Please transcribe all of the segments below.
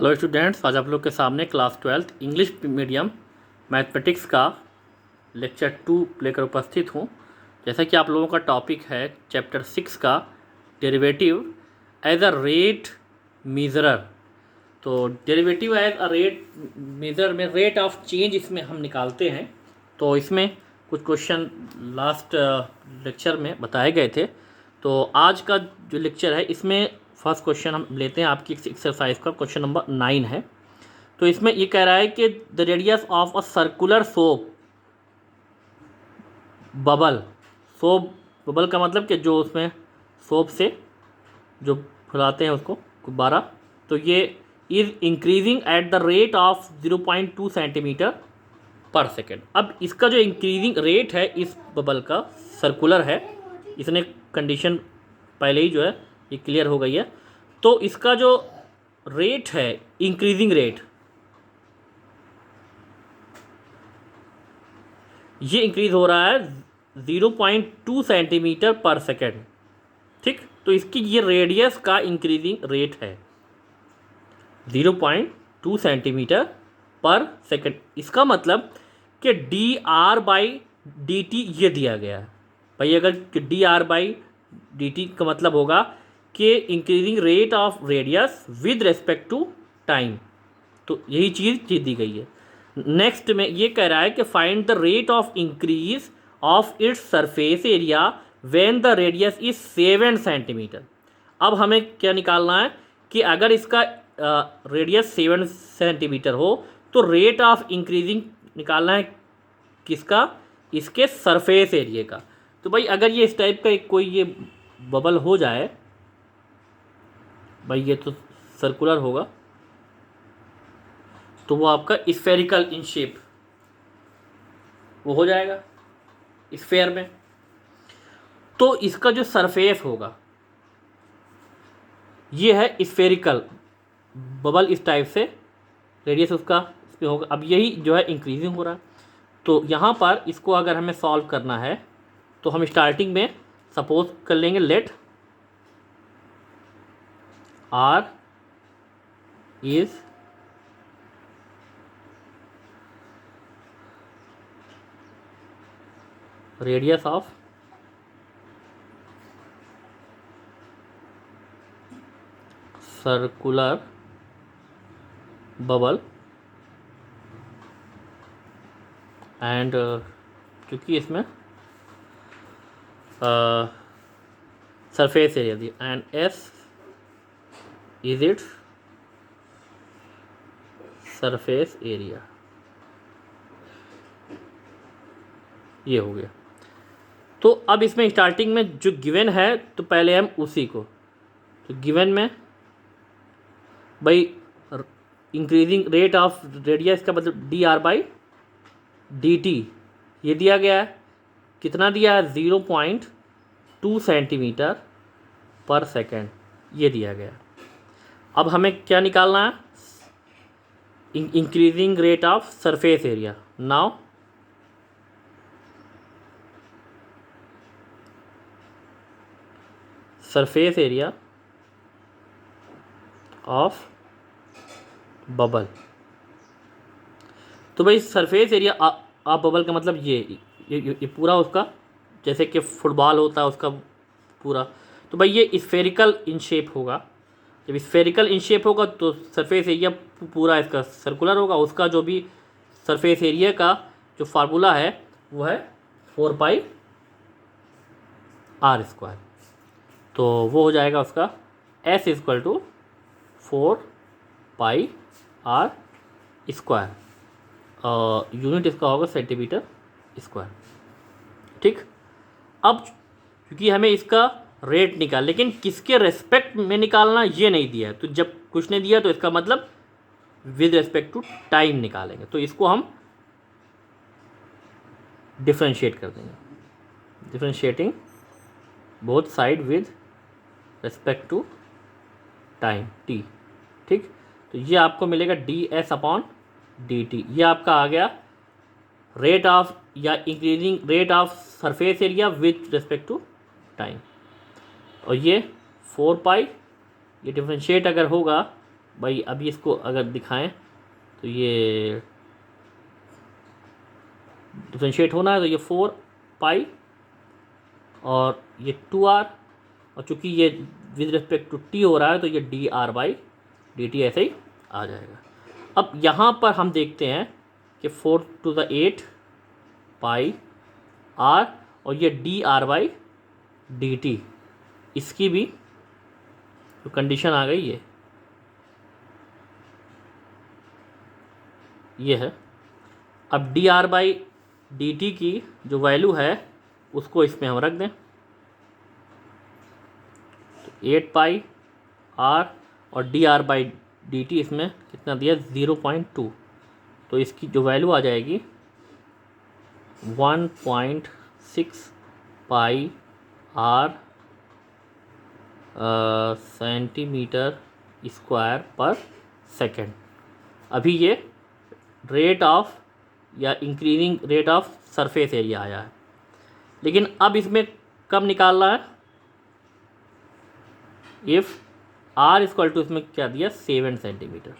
Hello students, आज आप लोग के सामने क्लास 12 इंग्लिश मीडियम मैथमेटिक्स का लेक्चर 2 लेकर उपस्थित हूँ। जैसा कि आप लोगों का टॉपिक है चैप्टर 6 का derivative as a rate measurer. तो derivative as a rate measure में रेट ऑफ चेंज इसमें हम निकालते हैं। तो इसमें कुछ क्वेश्चन लास्ट लेक्चर में बताए गए थे। तो आज का जो लेक्चर है इसमें फर्स्ट क्वेश्चन हम लेते हैं, आपकी एक्सरसाइज का क्वेश्चन नंबर 9 है। तो इसमें ये कह रहा है कि the radius of a circular soap bubble. Soap bubble का मतलब कि जो उसमें सोप से जो फुलाते हैं उसको गुब्बारा, तो ये is increasing at the rate of 0.2 centimetre पर सेकेंड। अब इसका जो इंक्रीजिंग रेट है इस बबल का, सर्कुलर है, इसने कंडीशन पहले ही जो है ये क्लियर हो गई है। तो इसका जो रेट है, इंक्रीजिंग रेट, ये इंक्रीज हो रहा है 0.2 सेंटीमीटर पर सेकेंड। ठीक, तो इसकी ये रेडियस का इंक्रीजिंग रेट है 0.2 सेंटीमीटर पर सेकेंड। इसका मतलब कि d r by d t ये दिया गया है भाई। अगर d r by d t का मतलब होगा कि increasing rate of radius with respect to time, तो यही चीज़ दी गई है। नेक्स्ट में ये कह रहा है कि find the rate of increase of its surface area when the radius is 7 centimetre. अब हमें क्या निकालना है कि अगर इसका रेडियस 7 सेंटीमीटर हो तो रेट ऑफ इंक्रीजिंग निकालना है किसका, इसके सरफेस एरिया का। तो भाई अगर ये इस टाइप का कोई ये बबल हो जाए भाई, ये तो सर्कुलर होगा, तो वो आपका स्फेरिकल इन शेप वो हो जाएगा स्फेयर में। तो इसका जो सरफेस होगा ये है स्फेरिकल बबल, इस टाइप से रेडियस उसका इस पे होगा। अब यही जो है इंक्रीजिंग हो रहा है। तो यहाँ पर इसको अगर हमें सॉल्व करना है तो हम स्टार्टिंग में सपोज कर लेंगे let r is radius of circular bubble and क्योंकि इसमें सरफेस एरिया दी and s is its surface area, ये हो गया। तो अब इसमें स्टार्टिंग में जो गिवन है तो पहले हम उसी को, तो गिवन में भाई इंक्रीजिंग रेट ऑफ रेडियस का मतलब D r by d t ये दिया गया है। कितना दिया है, 0.2 सेंटीमीटर पर सेकेंड ये दिया गया। अब हमें क्या निकालना है, increasing rate of surface area. Now surface area of bubble. तो भाई सरफेस एरिया ऑफ बबल का मतलब ये पूरा उसका, जैसे कि फुटबॉल होता है उसका पूरा। तो भाई ये स्फेरिकल इन शेप होगा। जब स्फेरिकल इन शेप होगा तो सरफेस एरिया पूरा इसका सर्कुलर होगा। उसका जो भी सरफेस एरिया का जो फार्मूला है वो है 4 पाई आर स्क्वायर। तो वो हो जाएगा उसका s equal to 4 pi r square, unit इसका होगा सेंटीमीटर स्क्वायर। ठीक, अब क्योंकि हमें इसका रेट निकाल, लेकिन किसके रेस्पेक्ट में निकालना ये नहीं दिया है। तो जब कुछ नहीं दिया तो इसका मतलब विद रेस्पेक्ट टू टाइम निकालेंगे। तो इसको हम डिफ्रेंशिएट कर देंगे, differentiating both side with respect to time t. ठीक, तो ये आपको मिलेगा d s upon d t. ये आपका आ गया रेट ऑफ या increasing rate of surface area with respect to time. और ये 4 पाई, ये डिफ्रेंशिएट अगर होगा भाई अभी इसको अगर दिखाएं तो ये डिफ्रेंशिएट होना है तो ये 4 पाई और ये 2r, और चूँकि ये विद रिस्पेक्ट टू t हो रहा है तो ये dr/dt ऐसे ही आ जाएगा। अब यहाँ पर हम देखते हैं कि 4⁸ पाई r और ये dr/dt, इसकी भी तो कंडीशन आ गई ये है। अब dr/dt की जो वैल्यू है उसको इसमें हम रख दें, तो 8 पाई r और dr/dt इसमें कितना दिया 0.2, तो इसकी जो वैल्यू आ जाएगी 1.6 पाई r सेंटीमीटर स्क्वायर पर सेकेंड। अभी ये रेट ऑफ या increasing rate of surface area आया है, लेकिन अब इसमें कब निकालना है, इफ़ r इक्वल टू इसमें क्या दिया 7 सेंटीमीटर,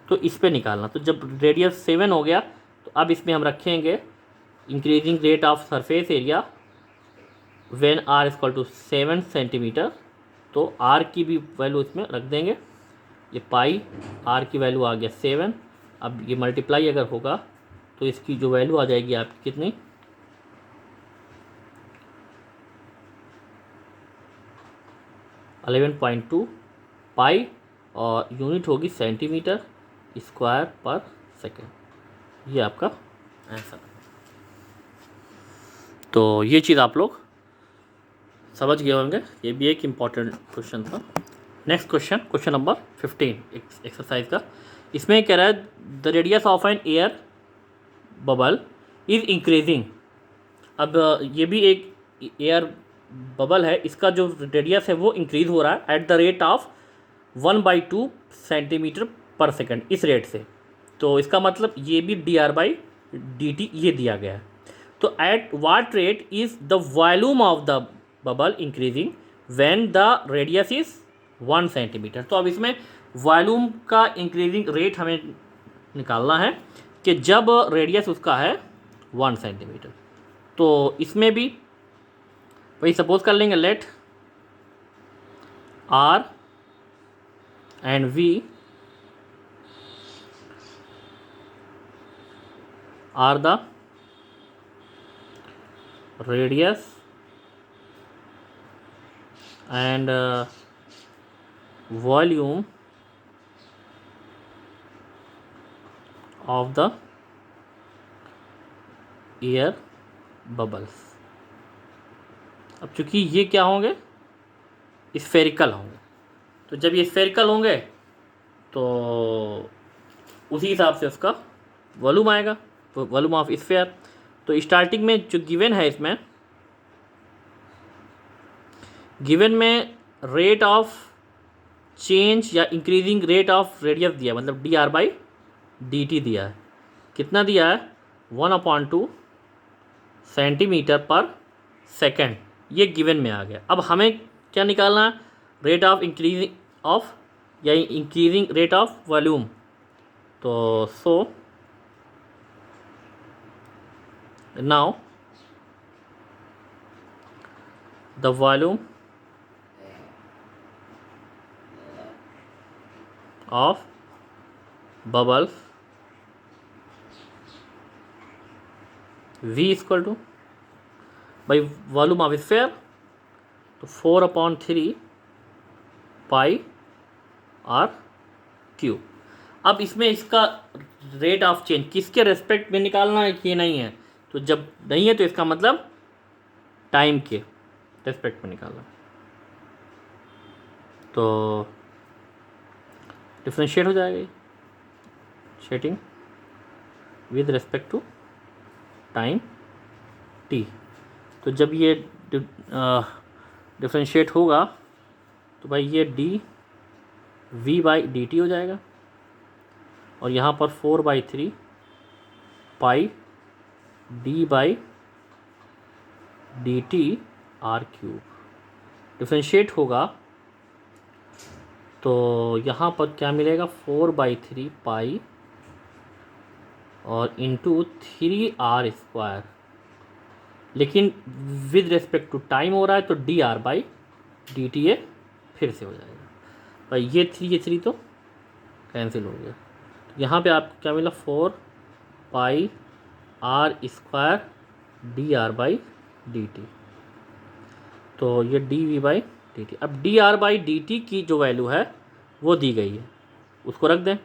तो इस पे निकालना। तो जब रेडियस 7 हो गया तो अब इसमें हम रखेंगे increasing rate of surface area when r equal to 7 centimetre, तो r की भी वैल्यू इसमें रख देंगे। ये पाई r की वैल्यू आ गया 7, अब ये मल्टीप्लाई अगर होगा तो इसकी जो वैल्यू आ जाएगी आपकी कितनी 11.2 पाई और यूनिट होगी सेंटीमीटर स्क्वायर पर सेकेंड। ये आपका आंसर। तो ये चीज़ आप लोग समझ गए होंगे, ये भी एक इम्पॉर्टेंट क्वेश्चन था। नेक्स्ट क्वेश्चन नंबर 15 एक्सरसाइज का, इसमें कह रहा है the radius of an air bubble is increasing. अब ये भी एक एयर बबल है, इसका जो रेडियस है वो इंक्रीज़ हो रहा है eight the rate of 1/2 centimetre पर सेकेंड, इस रेट से। तो इसका मतलब ये भी dr/dt ये दिया गया है। तो at what rate is the volume of the bubble increasing when the radius is 1 centimetre. तो अब इसमें वॉल्यूम का इंक्रीजिंग रेट हमें निकालना है कि जब रेडियस उसका है 1 सेंटीमीटर। तो इसमें भी वही सपोज कर लेंगे, late r and v are the radius and volume of the air bubbles। अब चूंकि ये क्या होंगे स्फेरिकल होंगे, तो जब ये स्फेरिकल होंगे तो उसी हिसाब से उसका वॉल्यूम आएगा, तो वॉल्यूम ऑफ स्फेयर। तो स्टार्टिंग में जो गिवन है, इसमें गिवन में रेट ऑफ चेंज या इंक्रीजिंग रेट ऑफ रेडियस दिया, मतलब dr/dt दिया है। कितना दिया है 1/2 सेंटीमीटर पर सेकेंड, ये गिवन में आ गया। अब हमें क्या निकालना है, रेट ऑफ इंक्रीजिंग ऑफ या इंक्रीजिंग रेट ऑफ वॉल्यूम। तो so now the volume of bubbles v equal two by volume of sphere, तो 4/3 पाई r³। अब इसमें इसका रेट ऑफ चेंज किसके रेस्पेक्ट में निकालना है, ये नहीं है। तो जब नहीं है तो इसका मतलब टाइम के रेस्पेक्ट में निकालना। तो डिफ्रेंशिएट हो जाएगा, शेटिंग with respect to time t। तो जब ये डिफ्रेंशिएट होगा तो भाई ये dv/dt हो जाएगा, और यहाँ पर 4/3 पाई d/dt r³। डिफ्रेंशिएट होगा तो यहाँ पर क्या मिलेगा, 4/3 पाई और इंटू 3r², लेकिन विद रिस्पेक्ट टू टाइम हो रहा है तो dr/dt ये फिर से हो जाएगा भाई। ये थ्री तो कैंसिल हो गया। यहाँ पे आप क्या मिला, 4πr² dr/dt, तो ये dv/dt। अब dr/dt की जो वैल्यू है वो दी गई है, उसको रख दें,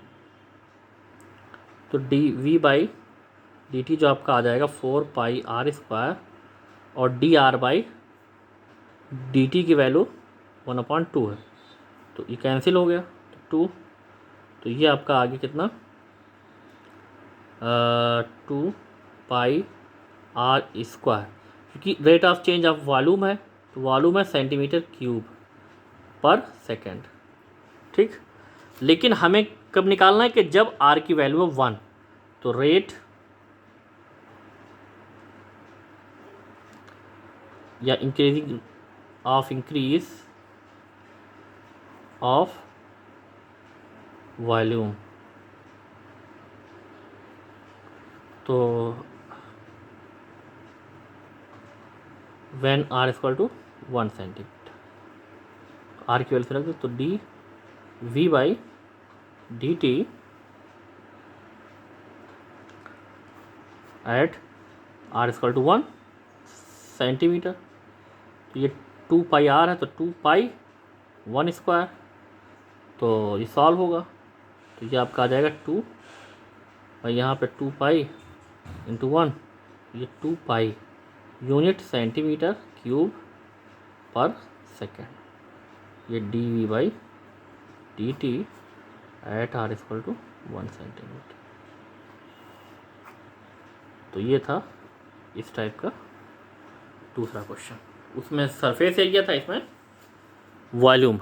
तो dv/dt जो आपका आ जाएगा 4πr² और dr/dt की वैल्यू 1/2 है, तो ये कैंसिल हो गया, तो 2, तो ये आपका आगे कितना, 2πr², क्योंकि rate of change of volume है, तो वॉल्यूम है सेंटीमीटर क्यूब पर सेकेंड, ठीक। लेकिन हमें कब निकालना है, कि जब r की वैल्यू है 1, तो रेट या इंक्रीज ऑफ वॉल्यूम, तो when r equal to 1 centimetre, r की वैल्यू से रख दो, तो dv/dt at r equal to 1 centimetre, तो ये 2πr है, तो 2π1², तो ये सॉल्व होगा, तो ये आपका आ जाएगा 2, और यहाँ पे 2π इंटू 1, ये 2π यूनिट सेंटीमीटर क्यूब पर सेकेंड, ये dv/dt at r equal to 1 centimetre. तो ये था इस टाइप का दूसरा क्वेश्चन, उसमें सरफेस एरिया था, इसमें वॉल्यूम।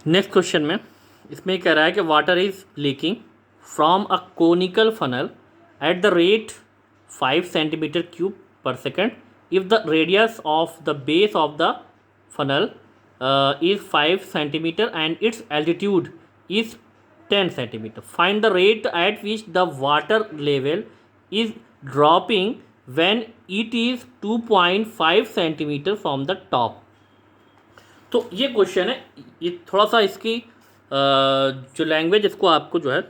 नेक्स्ट क्वेश्चन में इसमें कह रहा है कि water is leaking from a conical funnel at the rate 5 centimetre cube पर second if the radius of the base of the funnel is 5 centimeter and its altitude is 10 centimeter. Find the rate at which the water level is dropping when it is 2.5 centimeter from the top. तो ये question है, ये थोड़ा सा इसकी जो language इसको आपको जो है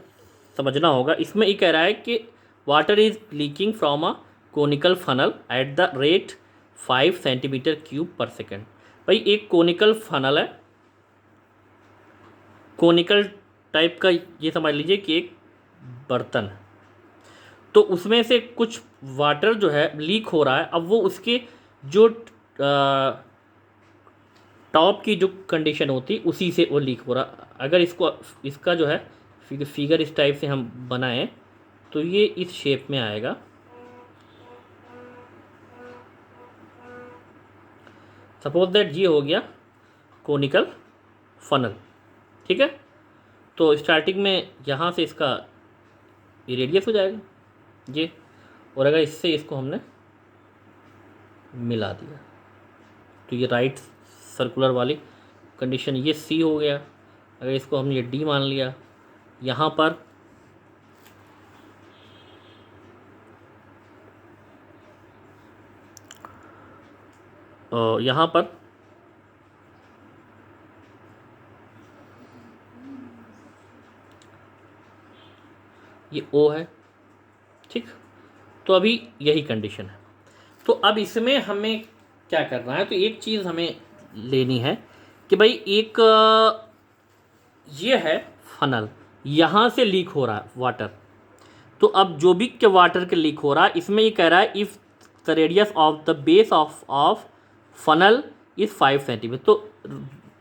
समझना होगा। इसमें ये कह रहा है कि water is leaking from a conical funnel at the rate 5 centimetre cube पर सेकेंड। भाई एक कोनिकल फनल है, कोनिकल टाइप का, ये समझ लीजिए कि एक बर्तन है, तो उसमें से कुछ वाटर जो है लीक हो रहा है। अब वो उसके जो टॉप की जो कंडीशन होती उसी से वो लीक हो रहा। अगर इसका जो है फिगर इस टाइप से हम बनाएं तो ये इस शेप में आएगा। सपोज दैट ये हो गया कोनिकल फनल, ठीक है। तो स्टार्टिंग में यहाँ से इसका रेडियस हो जाएगा ये, और अगर इससे इसको हमने मिला दिया तो ये राइट सर्कुलर वाली कंडीशन, ये सी हो गया। अगर इसको हमने ये डी मान लिया, यहाँ पर यहाँ पर ये ओ है, ठीक। तो अभी यही कंडीशन है। तो अब इसमें हमें क्या करना है, तो एक चीज़ हमें लेनी है कि भाई एक ये है फनल, यहाँ से लीक हो रहा है वाटर। तो अब जो भी के वाटर के लीक हो रहा है, इसमें ये कह रहा है if the radius of the base of funnel is 5 centimetre. तो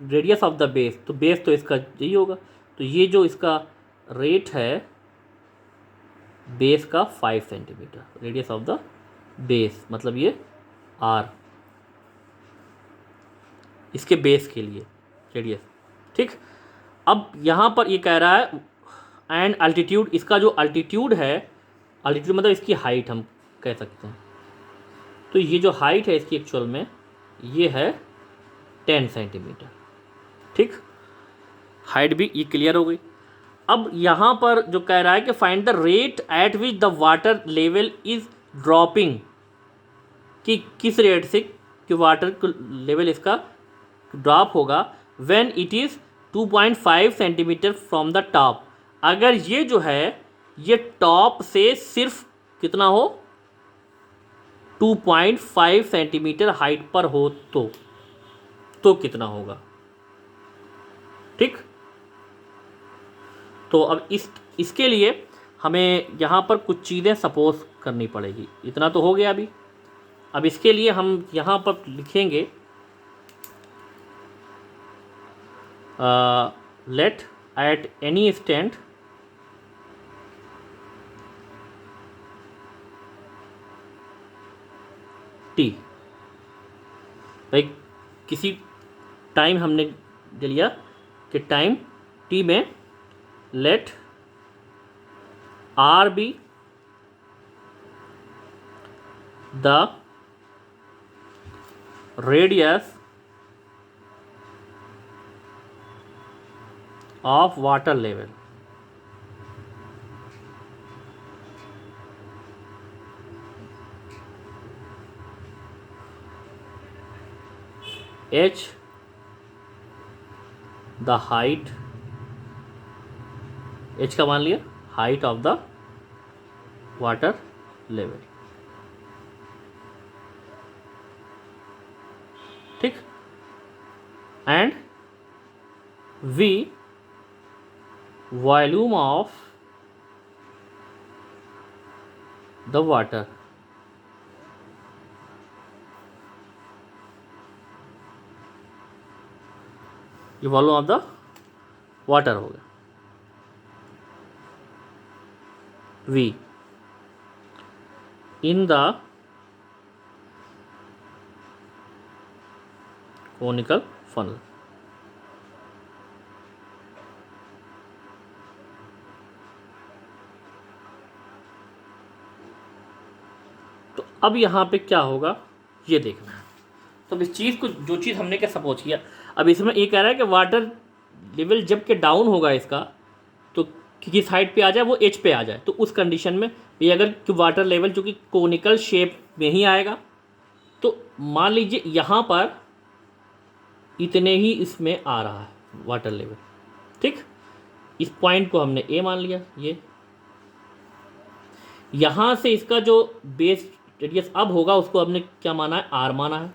रेडियस ऑफ द बेस, तो बेस तो इसका यही होगा। तो ये जो इसका रेट है बेस का 5 centimetre, radius of the base मतलब ये आर, इसके बेस के लिए रेडियस, ठीक। अब यहाँ पर ये कह रहा है एंड अल्टीट्यूड, इसका जो अल्टीट्यूड है, अल्टीट्यूड मतलब इसकी हाइट हम कह सकते हैं, तो ये जो हाइट है इसकी एक्चुअल में ये है 10 सेंटीमीटर। ठीक, हाइट भी ये क्लियर हो गई। अब यहाँ पर जो कह रहा है कि find the rate at which the water level is dropping, कि किस रेट से कि वाटर लेवल इसका ड्रॉप होगा when it is 2.5 centimetre from the top. अगर ये जो है ये टॉप से सिर्फ कितना हो, 2.5 सेंटीमीटर हाइट पर हो तो कितना होगा। ठीक, तो अब इसके लिए हमें यहाँ पर कुछ चीज़ें सपोज करनी पड़ेगी। इतना तो हो गया अभी। अब इसके लिए हम यहाँ पर लिखेंगे let at any stand t, भाई किसी टाइम हमने ले लिया कि टाइम टी में let r be the radius of water level, h the height, h का मान लिया height of the water level। ठीक, and v volume of the water, ये वॉल्यूम ऑफ द वाटर हो गया। V in the conical funnel. अब यहाँ पे क्या होगा ये देखना है। तो इस चीज़ को, जो चीज़ हमने क्या सपोज किया, अब इसमें ये कह रहा है कि वाटर लेवल जब के डाउन होगा इसका, तो किस हाइट पे आ जाए, वो एच पे आ जाए। तो उस कंडीशन में ये अगर वाटर लेवल जो कि कोनिकल शेप में ही आएगा, तो मान लीजिए यहाँ पर इतने ही इसमें आ रहा है वाटर लेवल। ठीक, इस पॉइंट को हमने ए मान लिया, ये यहाँ से इसका जो बेस रेडियस अब होगा उसको हमने क्या माना है, आर माना है।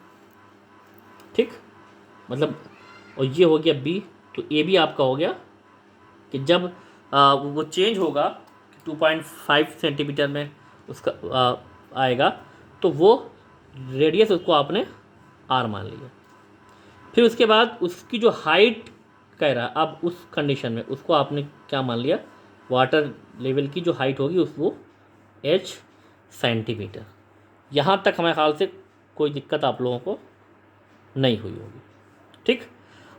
ठीक, मतलब और ये हो गया बी, तो ए भी आपका हो गया कि जब वो चेंज होगा 2.5 सेंटीमीटर में उसका आएगा, तो वो रेडियस उसको आपने आर मान लिया। फिर उसके बाद उसकी जो हाइट कह रहा है, अब उस कंडीशन में उसको आपने क्या मान लिया, वाटर लेवल की जो हाइट होगी वो एच सेंटीमीटर। यहाँ तक हमारे ख्याल से कोई दिक्कत आप लोगों को नहीं हुई होगी। ठीक,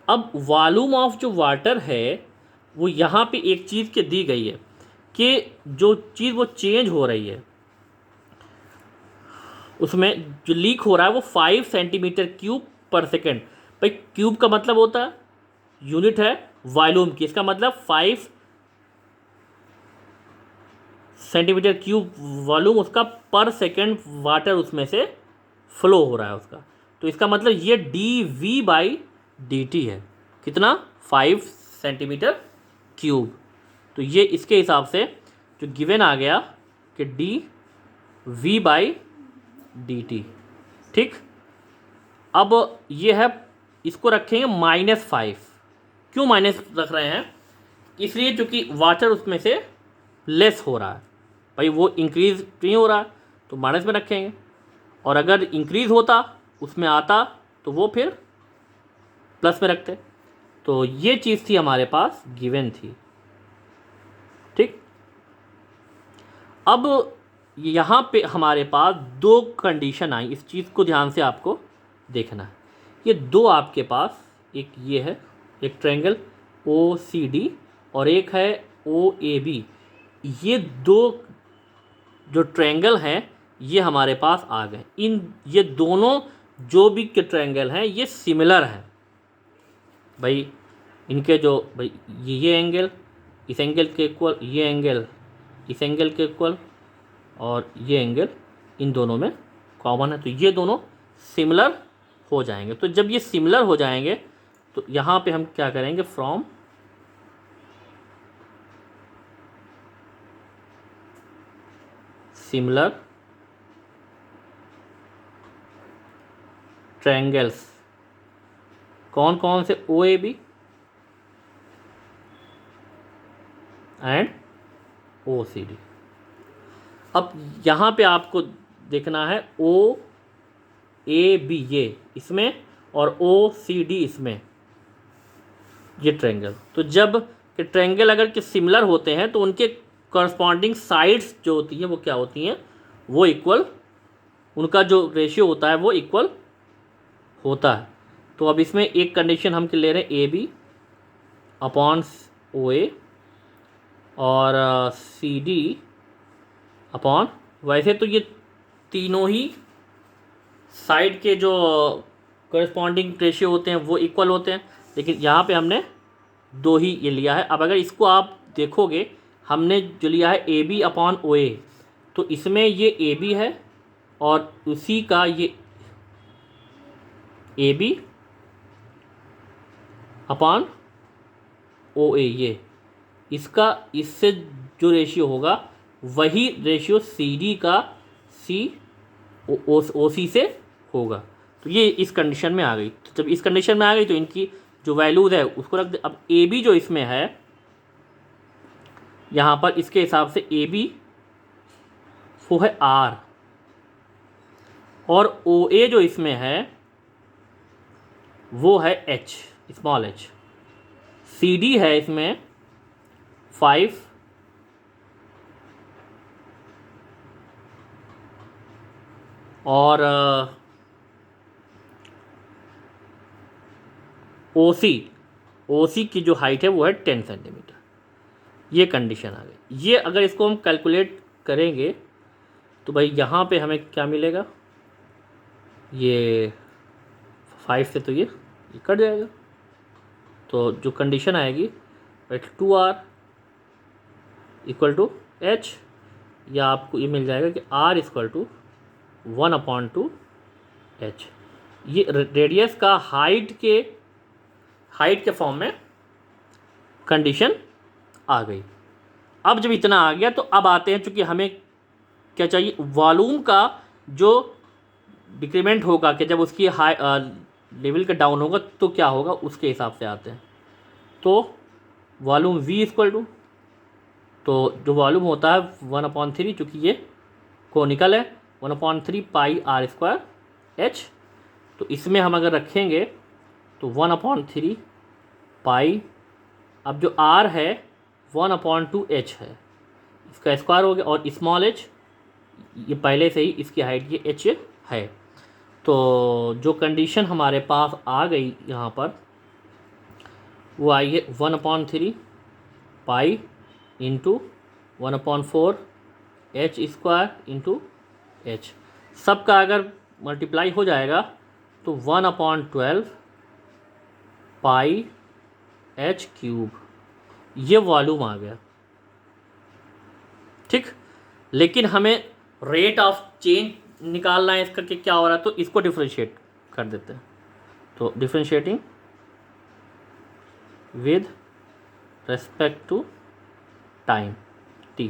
अब वॉल्यूम ऑफ जो वाटर है वो यहाँ पे एक चीज़ के दी गई है कि जो चीज़ वो चेंज हो रही है उसमें जो लीक हो रहा है वो 5 सेंटीमीटर क्यूब पर सेकेंड। भाई क्यूब का मतलब होता है, यूनिट है वॉल्यूम की, इसका मतलब 5 सेंटीमीटर क्यूब वॉल्यूम उसका पर सेकेंड वाटर उसमें से फ्लो हो रहा है उसका। तो इसका मतलब ये d v by d t है, कितना, 5 सेंटीमीटर क्यूब। तो ये इसके हिसाब से जो गिवन आ गया कि d v by d t. ठीक, अब ये है, इसको रखेंगे -5। क्यों माइनस रख रहे हैं, इसलिए क्योंकि वाटर उसमें से लेस हो रहा है। भाई वो इंक्रीज़ नहीं हो रहा तो माइनस में रखेंगे, और अगर इंक्रीज़ होता उसमें आता तो वो फिर प्लस में रखते। तो ये चीज़ थी हमारे पास गिवन थी। ठीक, अब यहाँ पे हमारे पास 2 कंडीशन आई, इस चीज़ को ध्यान से आपको देखना है। ये 2 आपके पास, एक ये है, एक ट्रायंगल OCD और एक है OAB, ये दो जो ट्रायंगल हैं ये हमारे पास आ गए। ये दोनों जो भी के ट्रायंगल हैं ये सिमिलर हैं भाई। इनके जो भाई ये एंगल इस एंगल के इक्वल, ये एंगल इस एंगल के इक्वल, और ये एंगल इन दोनों में कॉमन है, तो ये दोनों सिमिलर हो जाएंगे। तो जब ये सिमिलर हो जाएंगे तो यहाँ पे हम क्या करेंगे, फ्रॉम सिमिलर ट्रायंगल्स, कौन कौन से, OAB एंड OCD। अब यहाँ पे आपको देखना है OAB ये इसमें और OCD इसमें, ये ट्रायंगल। तो जब के ट्रायंगल अगर के सिमिलर होते हैं तो उनके कॉरस्पॉन्डिंग साइड्स जो होती हैं वो क्या होती हैं, वो इक्वल, उनका जो रेशियो होता है वो इक्वल होता है। तो अब इसमें एक कंडीशन हम ले रहे हैं AB अपॉन OA और CD अपॉन, वैसे तो ये तीनों ही साइड के जो कॉरस्पॉन्डिंग रेशियो होते हैं वो इक्वल होते हैं, लेकिन यहाँ पे हमने दो ही ये लिया है। अब अगर इसको आप देखोगे, हमने जो लिया है AB अपॉन OA, तो इसमें ये AB है और उसी का ये AB अपॉन OA, ये इसका इससे जो रेशियो होगा वही रेशियो CD का OC से होगा। तो ये इस कंडीशन में आ गई। तो जब इस कंडीशन में आ गई तो इनकी जो वैल्यूज़ है उसको रख दे। अब AB जो इसमें है यहाँ पर, इसके हिसाब से AB वो है R, और OA जो इसमें है वो है H, स्मॉल h। CD है इसमें 5, और OC की जो हाइट है वो है 10 सेंटीमीटर। ये कंडीशन आ गई। ये अगर इसको हम कैलकुलेट करेंगे तो भाई यहाँ पे हमें क्या मिलेगा, ये 5 से तो ये कट जाएगा, तो जो कंडीशन आएगी 2R इक्वल टू H, या आपको ये मिल जाएगा कि R इक्वल टू 1/2 H। ये रेडियस का हाइट के फॉर्म में कंडीशन आ गई। अब जब इतना आ गया तो अब आते हैं, चूँकि हमें क्या चाहिए, वॉल्यूम का जो डिक्रीमेंट होगा कि जब उसकी हाई लेवल का डाउन होगा तो क्या होगा, उसके हिसाब से आते हैं। तो वॉल्यूम V इक्वल टू, तो जो वॉल्यूम होता है 1/3, चूँकि ये कोनिकल है, 1/3 पाई R² H। तो इसमें हम अगर रखेंगे तो 1/3 पाई, अब जो R है 1/2 H है, इसका स्क्वायर हो गया, और स्मॉल h ये पहले से ही इसकी हाइट ये H है। तो जो कंडीशन हमारे पास आ गई यहाँ पर वो आई है 1/3 pi into 1/4 H² into H। सबका अगर मल्टीप्लाई हो जाएगा तो 1/12 पाई H³, ये वॉल्यूम आ गया। ठीक, लेकिन हमें रेट ऑफ चेंज निकालना है इसका कि क्या हो रहा है, तो इसको डिफ्रेंशिएट कर देते हैं। तो differentiating with respect to time t,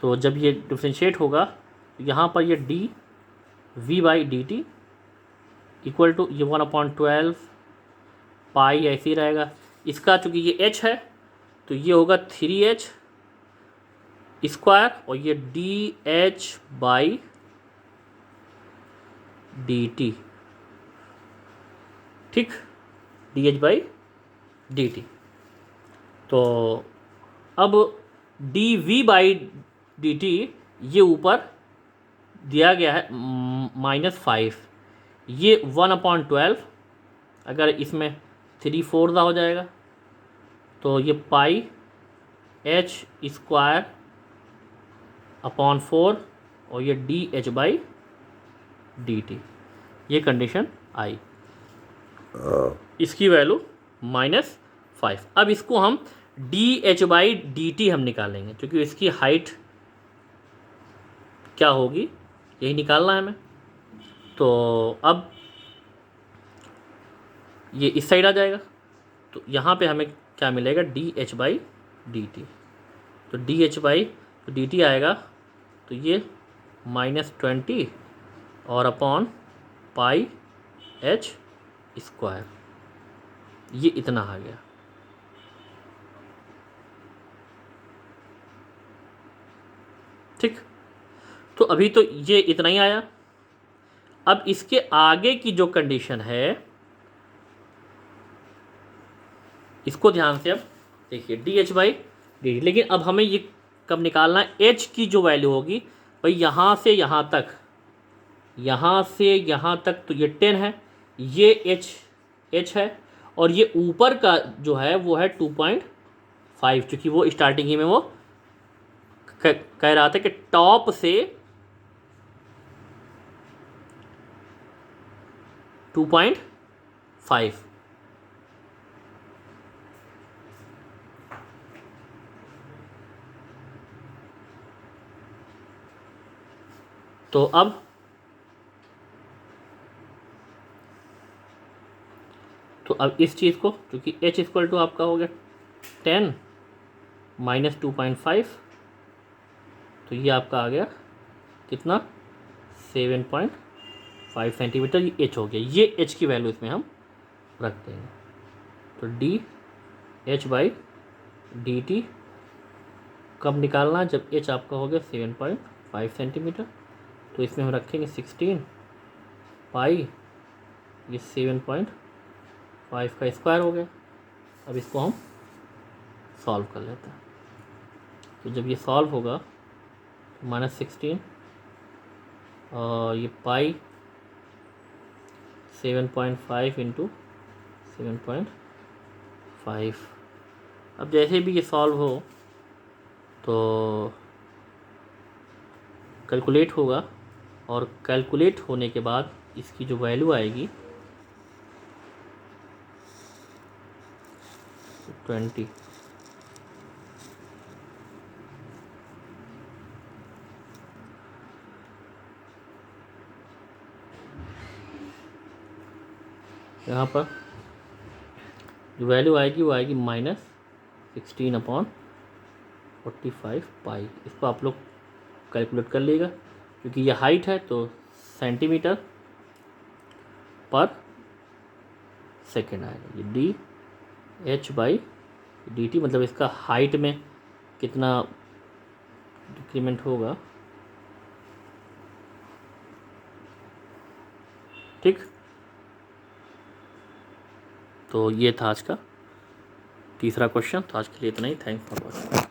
तो जब ये डिफ्रेंशिएट होगा यहाँ पर ये dV/dt इक्वल टू ये 1/12 पाई ऐसे ही रहेगा। इसका चूँकि ये h है तो ये होगा 3H स्क्वायर, और ये dH/dt, ठीक, dH/dt। तो अब dV/dt ये ऊपर दिया गया है -5, ये 1/12, अगर इसमें 3/4 हो जाएगा तो ये पाई एच स्क्वायर अपॉन 4 और ये D H by d t, ये कंडीशन आई। इसकी वैल्यू -5। अब इसको हम D H by d T हम निकालेंगे, क्योंकि इसकी हाइट क्या होगी यही निकालना है हमें। तो अब ये इस साइड आ जाएगा, तो यहाँ पे हमें क्या मिलेगा, D H by d T. तो डी एच बाई तो डी टी आएगा, तो ये -20 और अपॉन पाई एच स्क्वायर, ये इतना आ गया। ठीक, तो अभी तो ये इतना ही आया। अब इसके आगे की जो कंडीशन है इसको ध्यान से अब देखिए, D H by d T. लेकिन अब हमें ये कब निकालना है, एच की जो वैल्यू होगी भाई यहाँ से यहाँ तक, यहाँ से यहाँ तक तो ये 10 है, ये एच है, और ये ऊपर का जो है वो है 2.5, क्योंकि वो स्टार्टिंग ही में वो कह रहा था कि टॉप से 2.5। तो अब इस चीज़ को, क्योंकि h इक्वल टू आपका हो गया 10 माइनस 2.5, तो ये आपका आ गया कितना, 7.5 सेंटीमीटर, ये h हो गया। ये h की वैल्यू इसमें हम रख देंगे। तो D H by d T कब निकालना, जब h आपका हो गया 7.5 सेंटीमीटर। तो इसमें हम रखेंगे 16 पाई, ये 7.5 का स्क्वायर हो गया। अब इसको हम सॉल्व कर लेते हैं। तो जब ये सॉल्व होगा तो -16 और ये पाई 7.5 इंटू 7.5। अब जैसे भी ये सॉल्व हो तो कैलकुलेट होगा, और कैलकुलेट होने के बाद इसकी जो वैल्यू आएगी 20। यहाँ पर जो वैल्यू आएगी वो आएगी -16/45 पाई। इसको आप लोग कैलकुलेट कर लीजिएगा, क्योंकि ये हाइट है तो सेंटीमीटर पर सेकेंड आएगा। ये D H by d T, मतलब इसका हाइट में कितना डिक्रीमेंट होगा। ठीक, तो ये था आज का तीसरा क्वेश्चन। तो आज के लिए इतना ही। Thanks for watching.